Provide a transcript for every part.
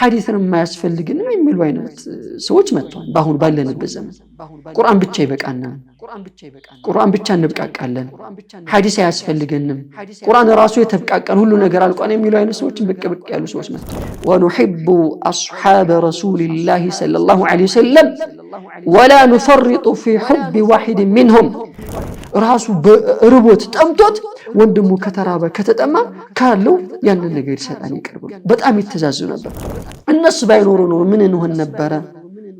ሐዲስንም ማያስፈልግንም የሚሉ አይነት ሰዎች መጥተዋል። ባሁን ባለንበት ዘመን ቁርአን ብቻ ይበቃናል፣ ቁርአን ብቻ እንብቃቃለን፣ ሐዲስ አያስፈልገንም፣ ቁርአን ራሱ የተብቃቃን ሁሉ ነገር አልቋን የሚሉ አይነት ሰዎች ብቅ ያሉ ሰዎች መጥተዋል። ወኑሂቡ አስሐበ ረሱሊላሂ ሰለላሁ ዐለይሂ ወሰለም ወላ ኑፈርጡ ፊ ሑብ ዋሂድ ሚንሁም። ራሱ ርቦት ጠምቶት ወንድሙ ከተራበ ከተጠማ ካለው ያንን ነገር ይሰጣን ይቀርባል። በጣም ይተዛዙ ነበር። እነሱ ባይኖሩ ነው ምን እንሆን ነበረ?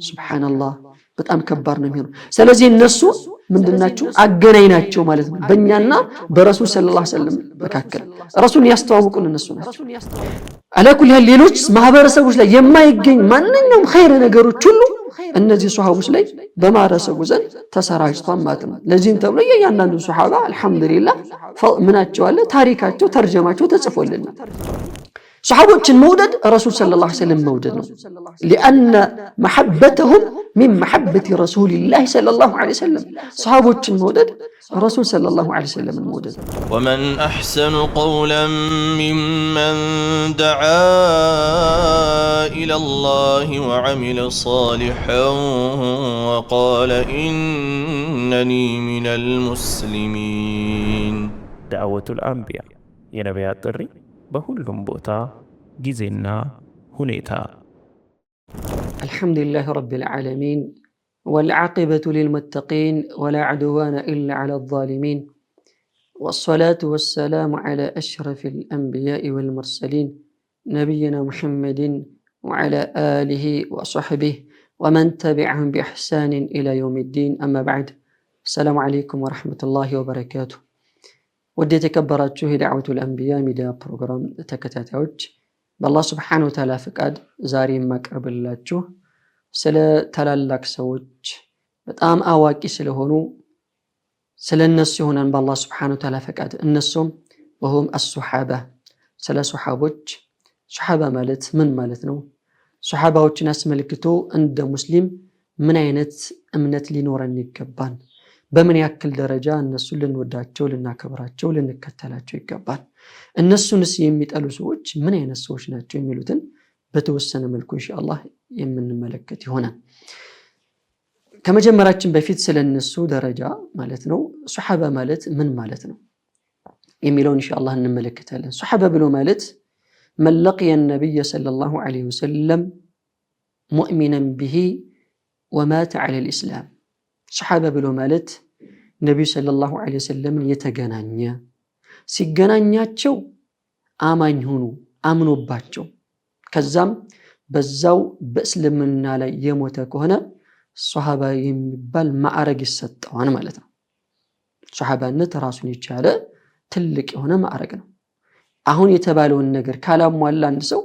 ሱብሃንአላህ በጣም ከባድ ነው የሚሆነው። ስለዚህ እነሱ ምንድናቸው? አገናኝ ናቸው ማለት ነው በእኛና በረሱል ሰለላሁ ዐለይሂ ወሰለም መካከል። ረሱልን ያስተዋውቁን እነሱ ናቸው። አላኩል ሌሎች ማህበረሰቦች ላይ የማይገኝ ማንኛውም ኸይር ነገሮች ሁሉ እነዚህ ሱሐቦች ላይ በማህበረሰቡ ዘንድ ተሰራጭቷል ማለት ነው። ለዚህም ተብሎ የእያንዳንዱ ሱሐባ አልሐምዱሊላህ ምናቸው አለ ታሪካቸው ተርጀማቸው ተጽፎልናል። ሱሐቦችን መውደድ ረሱል ሰለላሁ ዐለይሂ ወሰለም መውደድ ነው። لأن محبتهم من محبة رسول الله صلى الله عليه وسلم ሱሐቦችን መውደድ رسول صلى الله عليه وسلم الموجود. ومن أحسن قولا ممن دعا إلى الله وعمل صالحا وقال إنني من المسلمين. دعوة الأنبياء ينبيات الري بهلهم بوتا جزينا هنيتا. الحمد لله رب العالمين والعاقبة للمتقين ولا عدوان إلا على الظالمين والصلاة والسلام على أشرف الأنبياء والمرسلين نبينا محمد وعلى آله وصحبه ومن تبعهم بإحسان إلى يوم الدين. أما بعد، السلام عليكم ورحمة الله وبركاته. ودي تكبراتشوه دعوة الأنبياء ميديا بروغرام تكتاتوج بالله سبحانه وتعالى فقاد زاري مقرب اللاتشوه ስለ ታላላቅ ሰዎች በጣም አዋቂ ስለሆኑ ስለነሱ ይሆናል በአላህ Subhanahu Wa Ta'ala ፈቃድ እነሱም ወሁም الصحابة ስለ ሱሐቦች ሱሐባ ማለት ምን ማለት ነው? ሱሐባዎችን አስመልክቶ እንደ ሙስሊም ምን አይነት እምነት ሊኖረን ይገባል? በምን ያክል ደረጃ እነሱ ልንወዳቸው ልናከብራቸው ልንከተላቸው ይገባል? እነሱንስ የሚጠሉ ሰዎች ምን አይነት ሰዎች ናቸው የሚሉትን በተወሰነ መልኩ ኢንሻአላህ የምንመለከት ይሆናል። ከመጀመራችን በፊት ስለነሱ ደረጃ ማለት ነው ሱሐባ ማለት ምን ማለት ነው የሚለውን ኢንሻአላህ እንመለከታለን። ሱሐባ ብሎ ማለት من لقي النبي صلى الله عليه وسلم مؤمنا به ومات على الإسلام. ሱሐባ ብሎ ማለት ነብዩ ሰለላሁ ዐለይሂ ወሰለም የተገናኘ ሲገናኛቸው አማኝ ሆኑ አምኖባቸው ከዛም በዛው በእስልምና ላይ የሞተ ከሆነ ሱሐባ የሚባል ማዕረግ ይሰጠዋል ማለት ነው። ሱሐባነት ራሱን የቻለ ትልቅ የሆነ ማዕረግ ነው። አሁን የተባለውን ነገር ካላሟላ አንድ ሰው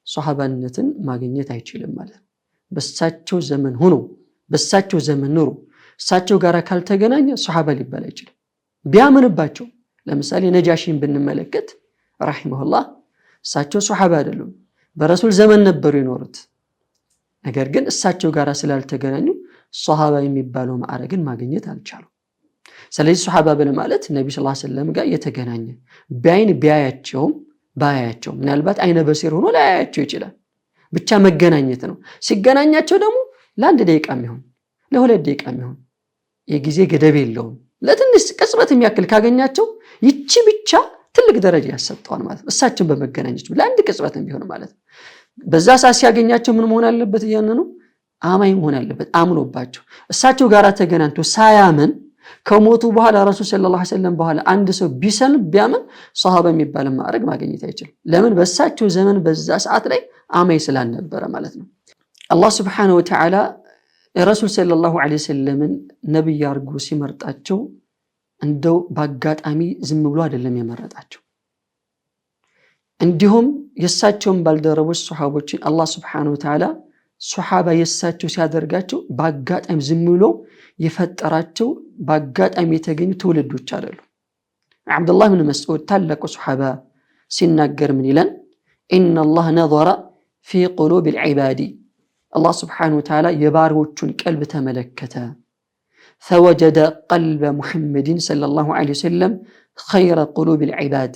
ሱሐባነትን ማግኘት አይችልም ማለት ነው። በሳቸው ዘመን ሆኖ በሳቸው ዘመን ኑሮ እሳቸው ጋር ካልተገናኘ ሱሐባ ሊባል አይችልም። ቢያምንባቸው ለምሳሌ ነጃሺን ብንመለከት ረሂመሁላህ እሳቸው ሱሐባ አይደሉም፣ በረሱል ዘመን ነበሩ የኖሩት። ነገር ግን እሳቸው ጋር ስላልተገናኙ ሱሐባ የሚባለው ማዕረግን ማግኘት አልቻሉም። ስለዚህ ሱሐባ ማለት ነብዩ ሰለላሁ ዐለይሂ ወሰለም ጋር የተገናኘ በአይን ቢያያቸውም ባያያቸው ምናልባት አይነ በሲር ሆኖ ላያያቸው ይችላል፣ ብቻ መገናኘት ነው። ሲገናኛቸው ደግሞ ለአንድ ደቂቃም ይሁን ለሁለት ደቂቃም ይሁን የጊዜ ገደብ የለውም። ለትንሽ ቅጽበት የሚያክል ካገኛቸው ይቺ ብቻ ትልቅ ደረጃ ያሰጠዋል ማለት ነው። እሳቸውን በመገናኘት ለአንድ ቅጽበትም ቢሆን ማለት ነው። በዛ ሰዓት ሲያገኛቸው ምን መሆን አለበት? ያንኑ አማኝ መሆን አለበት፣ አምኖባቸው። እሳቸው ጋር ተገናኝቶ ሳያምን ከሞቱ በኋላ ረሱል ሰለላሁ ዐለይሂ ወሰለም በኋላ አንድ ሰው ቢሰልም ቢያምን ሱሐባ የሚባል ማዕረግ ማግኘት አይችልም። ለምን? በእሳቸው ዘመን በዛ ሰዓት ላይ አማኝ ስላልነበረ ማለት ነው። አላህ Subhanahu Wa Ta'ala ረሱል ሰለላሁ ዐለይሂ ወሰለምን ነብይ አድርጎ ሲመርጣቸው እንደው ባጋጣሚ ዝም ብሎ አይደለም የመረጣቸው። እንዲሁም የሳቸውን ባልደረቦች ሱሐቦችን አላህ Subhanahu Wa Ta'ala ሱሐባ የሳቸው ሲያደርጋቸው ባጋጣሚ ዝም ብሎ የፈጠራቸው ባጋጣሚ የተገኙ ትውልዶች አይደሉም። አብዱላህ ኢብኑ መስዑድ ታላቁ ሱሐባ ሲናገር ምን ይላል? ኢነ አላህ ነዘረ ፊ ቁሉብ العباد አላህ Subhanahu Wa Ta'ala የባሮቹን ቀልብ ተመለከተ። فوجد قلب محمد صلى الله عليه وسلم خير قلوب العباد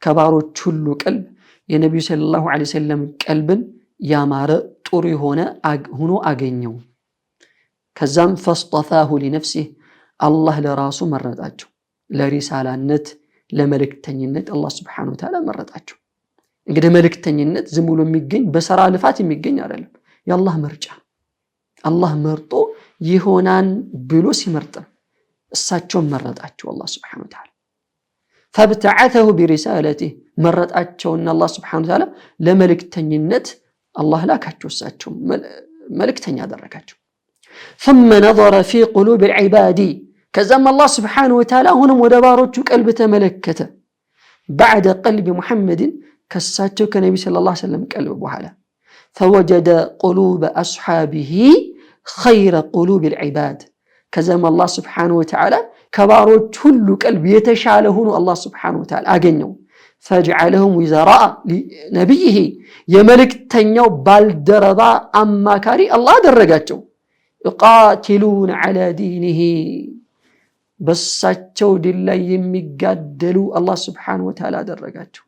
ከባሮች ሁሉ ቀልብ የነብዩ ሰለላሁ ዐለይሂ ወሰለም ቀልብን ያማረ ጥሩ ሆኖ አገኘው ከዛም فاصطفاه لنفسه الله ለራሱ መረጣቸው ለሪሳላነት ለመልእክተኝነት አላህ Subhanahu Wa Ta'ala መረጣቸው እንግዲህ መልእክተኝነት ዝም ብሎ የሚገኝ በሰራ ልፋት የሚገኝ አይደለም የአላህ ምርጫ አላህ መርጦ ይሆናን ብሎ ሲመርጥ እሳቸው መረጣቸው አላህ Subhanahu Wa Ta'ala فابتعثه برسالته መረጣቸውና አላህ Subhanahu Wa Ta'ala ለመልእክተኝነት አላህ ላካቸው እሳቸው መልእክተኛ አደረጋቸው ثم نظر في قلوب العباد كزم الله سبحانه وتعالى هنم ودباروቹ قلب ተመለከተ بعد قلب محمد كساتو كنبي صلى الله عليه وسلم قلب بحاله فوجد قلوب اصحابه خير قلوب العباد كزم الله سبحانه وتعالى ከባሮች ሁሉ ቀልብ የተሻለ ሆኖ አላህ Subhanahu Wa Ta'ala አገኘው فجعلهم وزراء لنبيه የመልእክተኛው ባልደረባ አማካሪ አላህ አደረጋቸው يقاتلون على دينه በሳቸው ዲን ላይ የሚጋደሉ አላህ Subhanahu Wa Ta'ala አደረጋቸው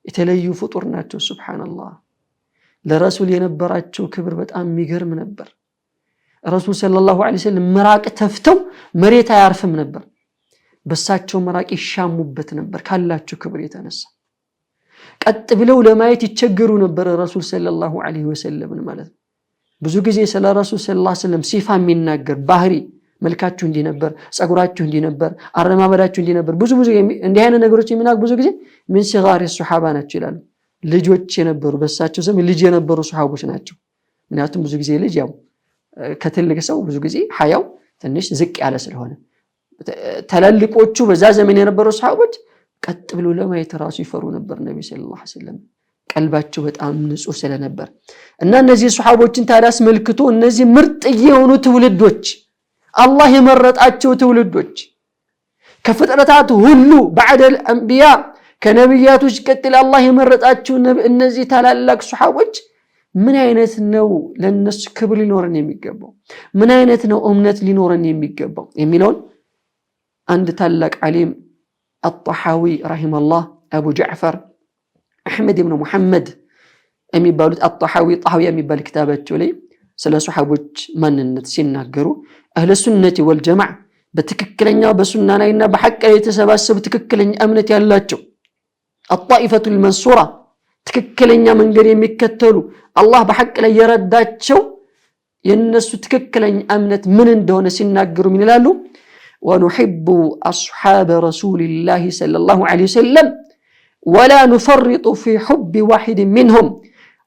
የተለዩ ፍጡር ናቸው ሱብሃንአላህ ለረሱል የነበራቸው ክብር በጣም የሚገርም ነበር ረሱል ሰለላሁ ዐለይሂ ወሰለም መራቅ ተፍተው መሬት አያርፍም ነበር በሳቸው መራቅ ይሻሙበት ነበር ካላቸው ክብር የተነሳ ቀጥ ብለው ለማየት ይቸገሩ ነበር ረሱል ሰለላሁ ዐለይሂ ወሰለም ማለት ብዙ ጊዜ ስለ ረሱል ሰለላሁ ዐለይሂ ወሰለም ሲፋ የሚናገር ባህሪ መልካቸው እንዲህ ነበር ጸጉራቸው እንዲህ ነበር አረማመዳቸው እንዲህ ነበር ብዙ እንዲህ አይነት ነገሮች የሚናገር ብዙ ጊዜ ምን ሲጋር ሱሐባ ናቸው ይላሉ ልጆች የነበሩ በሳቸው ዘመን ልጅ የነበሩ ሱሐቦች ናቸው ምክንያቱም ብዙ ጊዜ ልጅ ያው ከትልቅ ሰው ብዙ ጊዜ ሐያው ትንሽ ዝቅ ያለ ስለሆነ ተላልቆቹ በዛ ዘመን የነበሩ ሱሐቦች ቀጥ ብሎ ለማየት ራሱ ይፈሩ ነበር ነብዩ ሰለላሁ ዐለይሂ ወሰለም ቀልባቸው በጣም ንጹህ ስለነበር እና እነዚህ ሱሐቦችን ታዳስ መልክቶ እነዚህ ምርጥ የሆኑ ትውልዶች አላህ የመረጣቸው ትውልዶች ከፍጥረታት ሁሉ بعد الانبياء ከነብያቶች ቀጥል አላህ የመረጣቸው እነዚህ ታላላቅ ሱሐቦች ምን አይነት ነው ለነሱ ክብር ሊኖረን የሚገባው ምን አይነት ነው እምነት ሊኖረን የሚገባው የሚለው አንድ ታላቅ ዓሊም الطحاوي رحمه الله ابو جعفر احمد بن محمد የሚባሉት الطحاوي طحاوي የሚባል ክታባቸው ላይ ስለ ሱሐቦች ማንነት ሲናገሩ اهل السنه والجماعه በትክክለኛ በሱና ላይና በሐቅ ላይ የተሰባሰቡ ትክክለኛ እምነት ያላቸው الطائفه المنصوره ትክክለኛ መንገድ የሚከተሉ አላህ በሐቅ ላይ የረዳቸው የነሱ ትክክለኛ እምነት ምን እንደሆነ ሲናገሩ ምን ይላሉ ونحب اصحاب رسول الله صلى الله عليه وسلم ولا نفرط في حب واحد منهم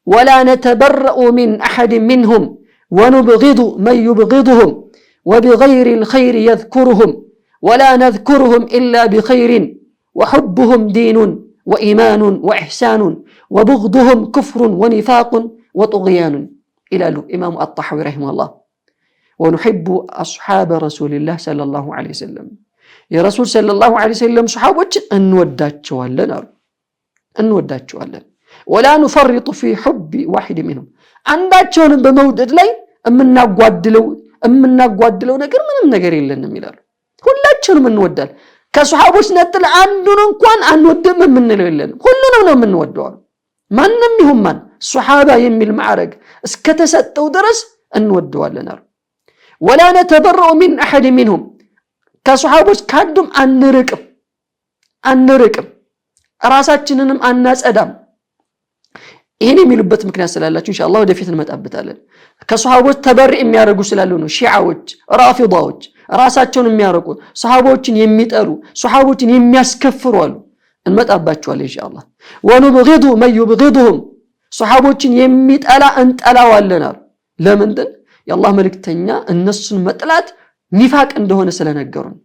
ولا نتبرأ من احد منهم ونبغض من يبغضهم وبغير الخير يذكرهم ولا نذكرهم الا بخير وحبهم دين وإيمان وإحسان وبغضهم كفر ونفاق وطغيان إلى إمام الطحاوي رحمه الله ونحب أصحاب رسول الله صلى الله عليه وسلم يا رسول صلى الله عليه وسلم صحابة أنوداتشوالن ولا نفرط في حب واحد منهم عنداتشون بمودد لي أمنا قوادلو نقر منهم نقر إلا ميلال كلاتشون منودال ከሱሐቦች ነጥል አንዱን እንኳን አንወድም ምንለው የለም ሁሉንም ነው የምንወደው ማንንም ይሁን ማን ሱሐባ የሚል ማዕረግ እስከተሰጠው ድረስ እንወደዋለን አሉ ولا نتبرأ من احد منهم ከሱሐቦች ካዱም አንርቅም ራሳችንንም አናጸዳም ይሄን የሚሉበት ምክንያት ስላላችሁ ኢንሻአላህ ወደፊት እንመጣበታለን ከሱሐቦች ተበርእ የሚያደርጉ ስላሉ ነው ሺዓዎች ራፊዳዎች ራሳቸውን የሚያረቁ ሱሐቦችን የሚጠሉ ሱሐቦችን የሚያስከፍሩ አሉ እንመጣባቸዋለን ኢንሻአላህ ወንብغض من يبغضهم ሱሐቦችን የሚጠላ እንጠላዋለን አሉ ለምንድን የአላህ መልእክተኛ እነሱን መጥላት ኒፋቅ እንደሆነ ስለነገሩን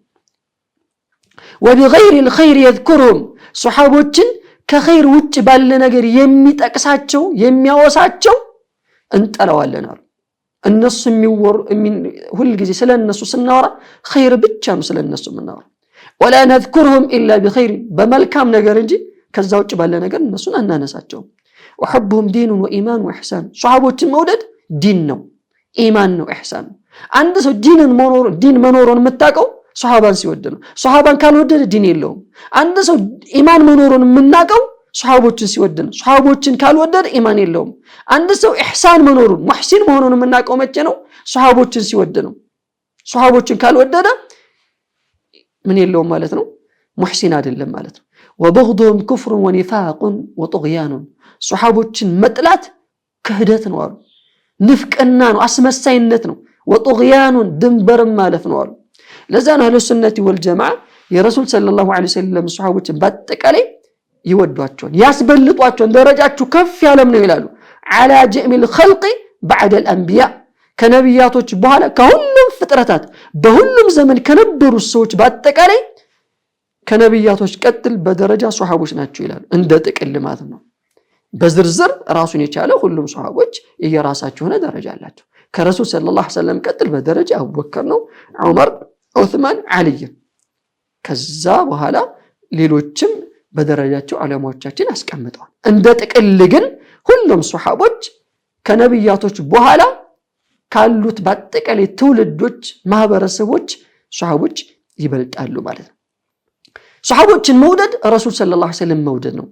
وبغير الخير يذكرهم ሱሐቦችን ከኸይር ውጭ ባለ ነገር የሚጠቅሳቸው የሚያወሳቸው እንጠላዋለን አሉ እነሱ የሚወሩ ሁሉ ጊዜ ስለነሱ ስናወራ ኸይር ብቻ ነው ስለነሱ ምናወራ ولا نذكرهم الا بخير በመልካም ነገር እንጂ ከዛ ውጭ ባለ ነገር እነሱን አናነሳቸው وحبهم دين وايمان واحسان ሱሐቦችን መውደድ ዲን ነው ኢማን ነው ኢህሳን አንድ ሰው ዲን መኖሩን የምታውቀው ሱሐባን ሲወድ ነው ሱሐባን ካልወደደ ዲን የለውም አንድ ሰው ኢማን መኖሩን የምናውቀው ሷሃቦችን ሲወድ ነው። ሷሃቦችን ካልወደደ ኢማን የለውም። አንድ ሰው ኢህሳን መኖሩን ሙህሲን መሆኑን የምናውቀው መቼ ነው? ሷሃቦችን ሲወድ ነው። ሷሃቦችን ካልወደደ ምን የለውም ማለት ነው? ሙህሲን አይደለም ማለት ነው። ወበግዱሁም ኩፍሩን ወኒፋቁን ወጡግያኑን ሷሃቦችን መጥላት ክህደት ነው አሉ። ንፍቅና ነው፣ አስመሳይነት ነው። ወጡግያኑን ድንበርም ማለፍ ነው አሉ። ለዛ ነው አህሉ ሱነቲ ወልጀማዓ የረሱል ሰለላሁ ዐለይሂ ወሰለም ሷሃቦችን በአጠቃላይ ይወዷቸዋል፣ ያስበልጧቸዋል። ደረጃቸው ከፍ ያለም ነው ይላሉ። ዐላ ጀሚል ኸልቂ በዕደል አንቢያ ከነቢያቶች በኋላ ከሁሉም ፍጥረታት በሁሉም ዘመን ከነበሩ ሰዎች በአጠቃላይ ከነቢያቶች ቀጥል በደረጃ ሷሃቦች ናቸው ይላሉ። እንደ ጥቅል ማለት ነው። በዝርዝር ራሱን የቻለ ሁሉም ሷሃቦች የየራሳቸው ሆነ ደረጃ አላቸው። ከረሱል ሰለላሁ ዐለይሂ ወሰለም ቀጥል በደረጃ አቡበከር ነው፣ ዑመር፣ ዑስማን፣ አልይ። ከዛ በኋላ ሌሎችም በደረጃቸው ዓለማዎቻችን አስቀምጠዋል። እንደ ጥቅል ግን ሁሉም ሷሃቦች ከነቢያቶች በኋላ ካሉት በአጠቃላይ ትውልዶች ማህበረሰቦች ሷሃቦች ይበልጣሉ ማለት ነው። ሷሃቦችን መውደድ ረሱል ሰለላሁ ዐለይሂ ወሰለም መውደድ ነው።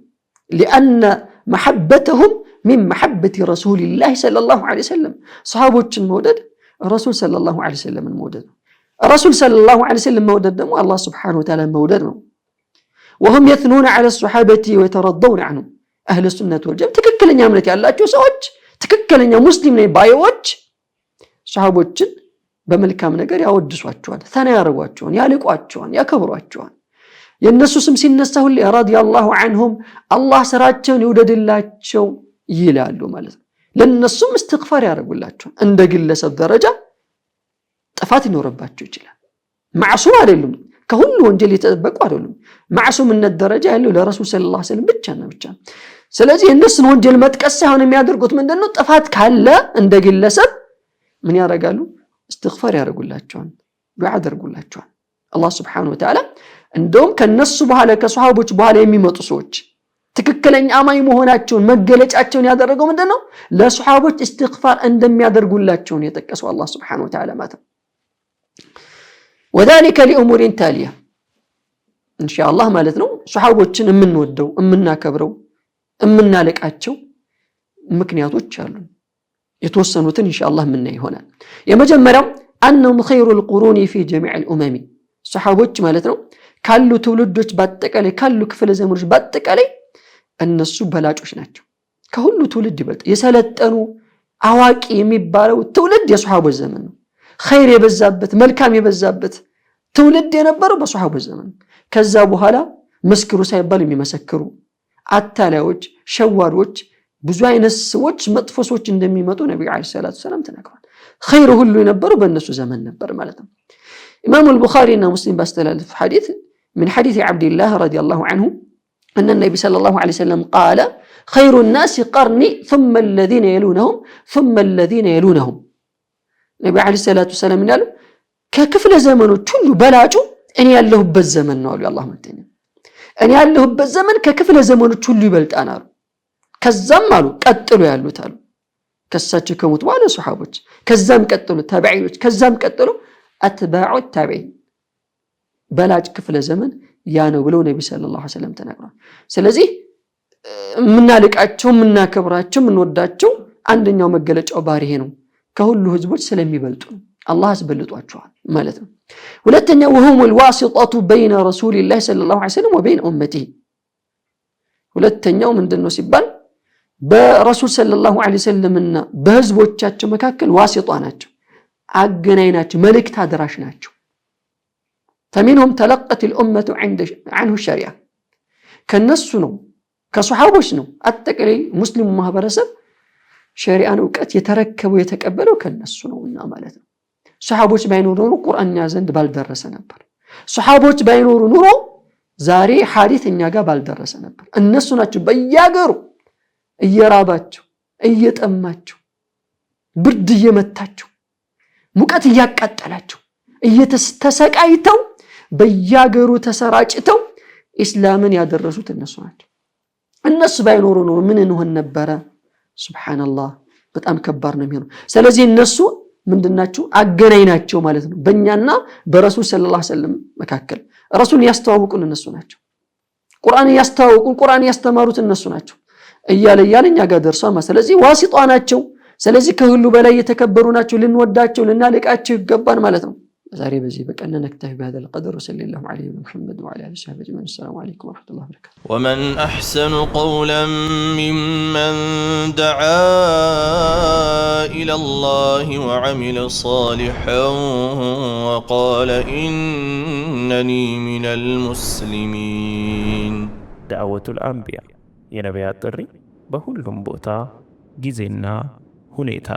لأن محبتهم من محبة رسول الله صلى الله عليه وسلم ሷሃቦችን መውደድ ረሱል ሰለላሁ ዐለይሂ ወሰለም መውደድ ነው። ረሱል ሰለላሁ ዐለይሂ ወሰለም መውደድ ደግሞ አላህ ሱብሓነሁ ወተዓላ መውደድ ነው። وهم يثنون على الصحابة ويترضون عنهم أهل السنة والجماعة ትክክለኛ እምነት ያላቸው ሰዎች ትክክለኛ ሙስሊም ነኝ ባዮች ሷሃቦችን በመልካም ነገር ያወድሷቸዋል፣ ተና ያረጓቸዋል፣ ያልቋቸዋል፣ ያከብሯቸዋል። የነሱ ስም ሲነሳ ሁሌ ረዲየላሁ ዐንሁም አላህ ስራቸውን ይውደድላቸው ይላሉ ማለት ነው። ለነሱም እስትግፋር ያደርጉላቸዋል። እንደ ግለሰብ ደረጃ ጥፋት ይኖርባቸው ይችላል። ማዕሱም አይደሉም፣ ከሁሉ ወንጀል የተጠበቁ አይደሉም። ማዕሱምነት ደረጃ ያለው ለረሱል ሰለላሁ ዐለይሂ ወሰለም ብቻና ብቻ። ስለዚህ የነሱን ወንጀል መጥቀስ ሳይሆን የሚያደርጉት ምንድነው? ጥፋት ካለ እንደ ግለሰብ ምን ያደርጋሉ? እስትግፋር ያደርጉላቸዋል፣ ዱዓ ያደርጉላቸዋል። አላህ ሱብሓነሁ ወተዓላ እንደውም ከነሱ በኋላ ከሷሃቦች በኋላ የሚመጡ ሰዎች ትክክለኛ አማኝ መሆናቸውን መገለጫቸውን ያደረገው ምንድነው? ለሷሃቦች እስትግፋር እንደሚያደርጉላቸው የጠቀሰው አላህ ሱብሓነሁ ወተዓላ ማለት ነው። وذلك لأمور تالية إن شاء الله ማለት ነው። ሷሃቦችን የምንወደው የምናከብረው የምናለቃቸው ምክንያቶች አሉ። የተወሰኑትን ኢንሻአላህ ምን ይሆናል። የመጀመሪያው أنهم خير القرون في جميع الأمم ሷሃቦች ማለት ነው ካሉ ትውልዶች በአጠቃላይ ካሉ ክፍለ ዘመኖች በአጠቃላይ እነሱ በላጮች ናቸው። ከሁሉ ትውልድ ይበልጥ የሰለጠኑ አዋቂ የሚባለው ትውልድ የሷሃቦች ዘመን ነው። ኸይር የበዛበት መልካም የበዛበት ትውልድ የነበረው በሷሃቦች ዘመን። ከዛ በኋላ መስክሩ ሳይባል የሚመሰክሩ አታላዮች፣ ሸዋሪዎች፣ ብዙ አይነት ሰዎች መጥፎ ሰዎች እንደሚመጡ ነብዩ አለይሂ ሰላቱ ሰላም ተናግረዋል። ኸይር ሁሉ የነበረው በእነሱ ዘመን ነበር ማለት ነው። ኢማሙ አልቡኻሪ እና ሙስሊም ባስተላለፉ ሐዲስ من حديث عبد الله رضي الله عنه أن النبي صلى الله عليه وسلم قال خير الناس قرني ثم الذين يلونهم ثم الذين يلونهم النبي عليه الصلاة والسلام قال ككفل زمنه كله بلاجو أن يالله بالزمن نقول الله متين أن يالله بالزمن ككفل زمنه كله يبلت أنا كزم مالو قتلوا يالله تالو كساتش كموت ولا صحابك كزم قتلوا تابعين كزم قتلوا أتباع التابعين በላጭ ክፍለ ዘመን ያ ነው ብለው ነብዩ ሰለላሁ ዐለይሂ ወሰለም ተናግረዋል። ስለዚህ ምናልቃቸው ምናከብራቸው ምንወዳቸው አንደኛው መገለጫው ባህሪ ነው። ከሁሉ ህዝቦች ስለሚበልጡ አላህ አስበልጧቸዋል ማለት ነው። ሁለተኛው وهم الواسطة بين رسول الله صلى الله عليه وسلم وبين امته ሁለተኛው ምንድነው ሲባል በረሱል ሰለላሁ ዐለይሂ ወሰለምና በህዝቦቻቸው መካከል ዋሲጣ ናቸው፣ አገናኝ ናቸው፣ መልእክት አድራሽ ናቸው። فمنهم تلقت الأمة عنه الشريعة كالنسو نو كصحابوش نو أتكلي مسلم مهبرسب شريعة وقت يتركب ويتقبل كالنسو نو إنما صحابوش باينورو قرآن نازند بالدرس نبر صحابوش باينورو نورو زاري حادث نياغا بالدرس نبر النسو ناتشو بياغرو እየራባቸው እየጠማቸው ብርድ እየመታቸው ሙቀት እያቃጠላቸው እየተሰቃይተው በያገሩ ተሰራጭተው እስላምን ያደረሱት እነሱ ናቸው። እነሱ ባይኖሩ ነው ምን እንሆን ነበር? ሱብሃንአላህ በጣም ከባድ ነው የሚሆነው። ስለዚህ እነሱ ምንድናቸው? አገናኝ ናቸው ማለት ነው በእኛና በረሱል ሰለላሁ ዐለይሂ ወሰለም መካከል። ረሱል ያስተዋውቁን እነሱ ናቸው። ቁርአን ያስተዋወቁን ቁርአን ያስተማሩት እነሱ ናቸው እያለ እኛ ጋር ደርሷል። ስለዚህ ዋሲጧ ናቸው። ስለዚህ ከሁሉ በላይ የተከበሩ ናቸው። ልንወዳቸው ልናልቃቸው ይገባል ማለት ነው። ዛሬ በዚህ በቀን ነክተህ بهذا القدر وصلى الله عليه محمد وعلى اله وصحبه اجمعين. السلام عليكم ورحمه الله وبركاته. ومن احسن قولا ممن دعا الى الله وعمل صالحا وقال انني من المسلمين. دعوة الأنبياء የነቢያት ጥሪ በሁሉም ቦታ ጊዜና ሁኔታ